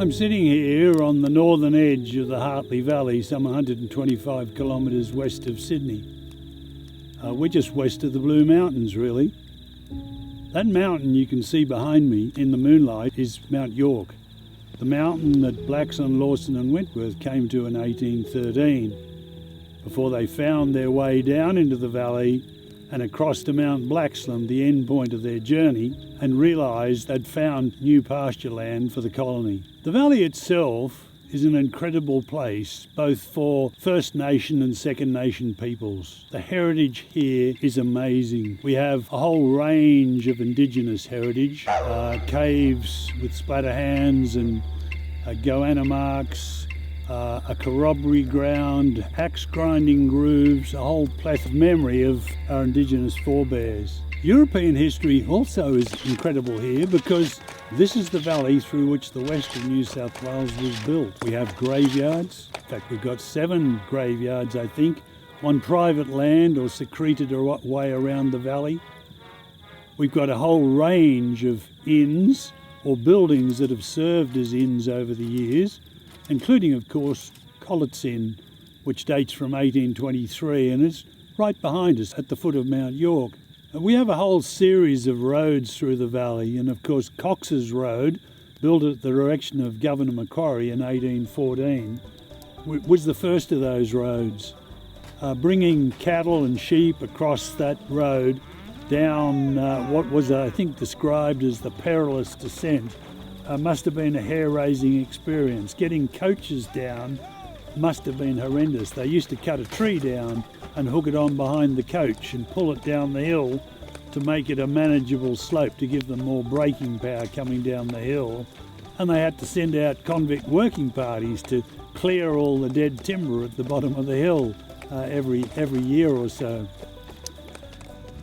I'm sitting here on the northern edge of the Hartley Valley, some 125 kilometres west of Sydney. We're just west of the Blue Mountains, really. That mountain you can see behind me in the moonlight is Mount York, the mountain that Blackson, Lawson and Wentworth came to in 1813, before they found their way down into the valley and across to Mount Blaxland, the end point of their journey, and realised they'd found new pasture land for the colony. The valley itself is an incredible place, both for First Nation and Second Nation peoples. The heritage here is amazing. We have a whole range of Indigenous heritage, caves with splatterhands and goanna marks, a corroboree ground, axe grinding grooves, a whole plethora of memory of our Indigenous forebears. European history also is incredible here because this is the valley through which the west of New South Wales was built. We have graveyards. In fact, we've got 7 graveyards, I think, on private land or secreted away around the valley. We've got a whole range of inns or buildings that have served as inns over the years, including, of course, Collett's Inn, which dates from 1823 and is right behind us at the foot of Mount York. We have a whole series of roads through the valley, and of course Cox's Road, built at the direction of Governor Macquarie in 1814, was the first of those roads. Bringing cattle and sheep across that road down what was, I think, described as the perilous descent must have been a hair-raising experience. Getting coaches down must have been horrendous. They used to cut a tree down and hook it on behind the coach and pull it down the hill to make it a manageable slope to give them more braking power coming down the hill. And they had to send out convict working parties to clear all the dead timber at the bottom of the hill every year or so.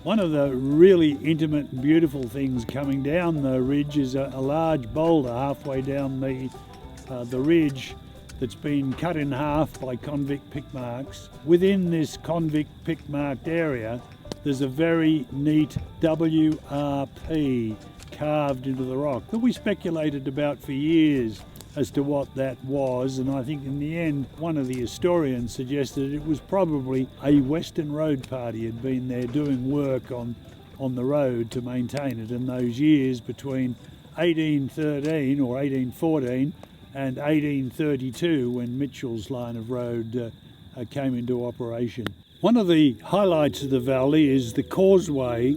One of the really intimate and beautiful things coming down the ridge is a large boulder halfway down the ridge that's been cut in half by convict pick marks. Within this convict pick marked area, there's a very neat WRP carved into the rock that we speculated about for years as to what that was, and I think in the end one of the historians suggested it was probably a Western Road Party had been there doing work on the road to maintain it in those years between 1813 or 1814 and 1832 when Mitchell's line of road came into operation. One of the highlights of the valley is the causeway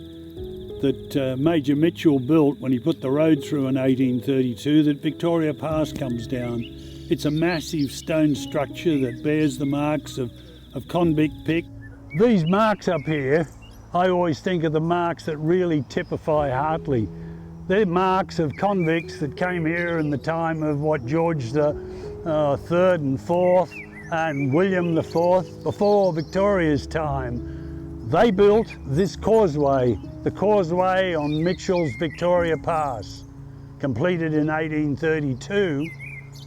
that Major Mitchell built when he put the road through in 1832 that Victoria Pass comes down. It's a massive stone structure that bears the marks of convict pick. These marks up here, I always think are the marks that really typify Hartley. They're marks of convicts that came here in the time of George the Third and Fourth and William the Fourth, before Victoria's time. They built this causeway, the causeway on Mitchell's Victoria Pass, completed in 1832,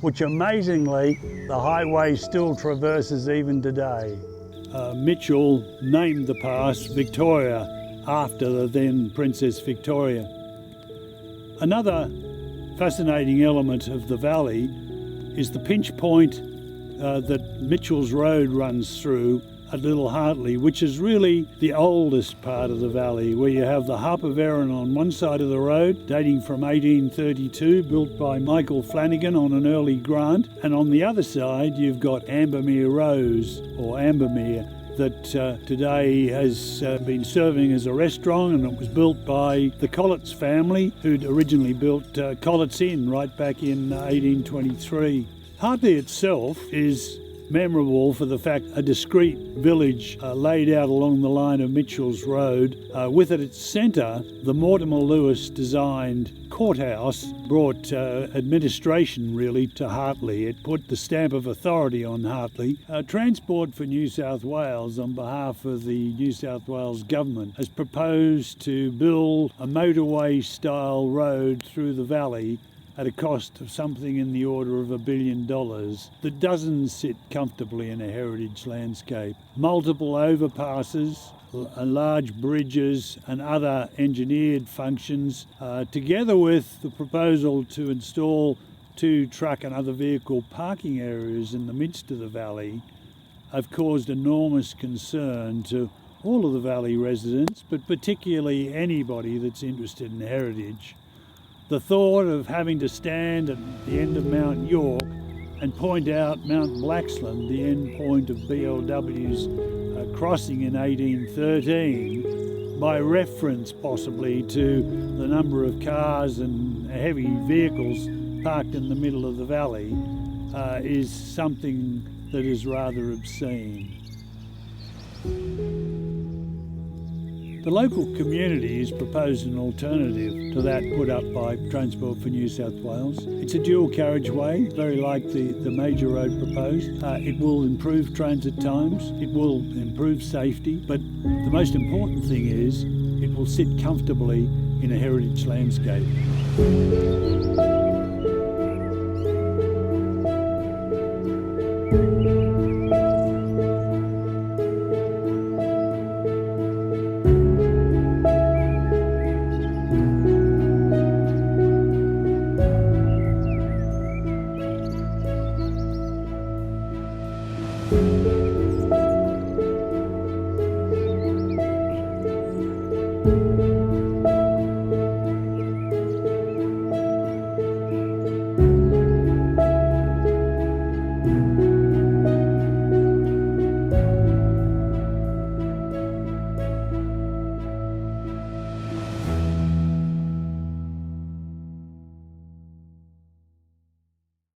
which amazingly the highway still traverses even today. Mitchell named the pass Victoria after the then Princess Victoria. Another fascinating element of the valley is the pinch point that Mitchell's Road runs through at Little Hartley, which is really the oldest part of the valley, where you have the Harp of Erin on one side of the road, dating from 1832, built by Michael Flanagan on an early grant, and on the other side you've got Ambermere Rose, or Ambermere, that today has been serving as a restaurant, and it was built by the Collett's family, who'd originally built Collett's Inn right back in 1823. Hartley itself is memorable for the fact a discrete village laid out along the line of Mitchell's Road. With at its centre, the Mortimer Lewis designed courthouse brought administration really to Hartley. It put the stamp of authority on Hartley. Transport for New South Wales, on behalf of the New South Wales government, has proposed to build a motorway style road through the valley at a cost of something in the order of $1 billion that doesn't sit comfortably in a heritage landscape. Multiple overpasses, large bridges and other engineered functions, together with the proposal to install two truck and other vehicle parking areas in the midst of the valley have caused enormous concern to all of the valley residents, but particularly anybody that's interested in heritage. The thought of having to stand at the end of Mount York and point out Mount Blaxland, the end point of BLW's crossing in 1813, by reference possibly to the number of cars and heavy vehicles parked in the middle of the valley, is something that is rather obscene. The local community has proposed an alternative to that put up by Transport for New South Wales. It's a dual carriageway, very like the major road proposed. It will improve transit times, it will improve safety, but the most important thing is it will sit comfortably in a heritage landscape.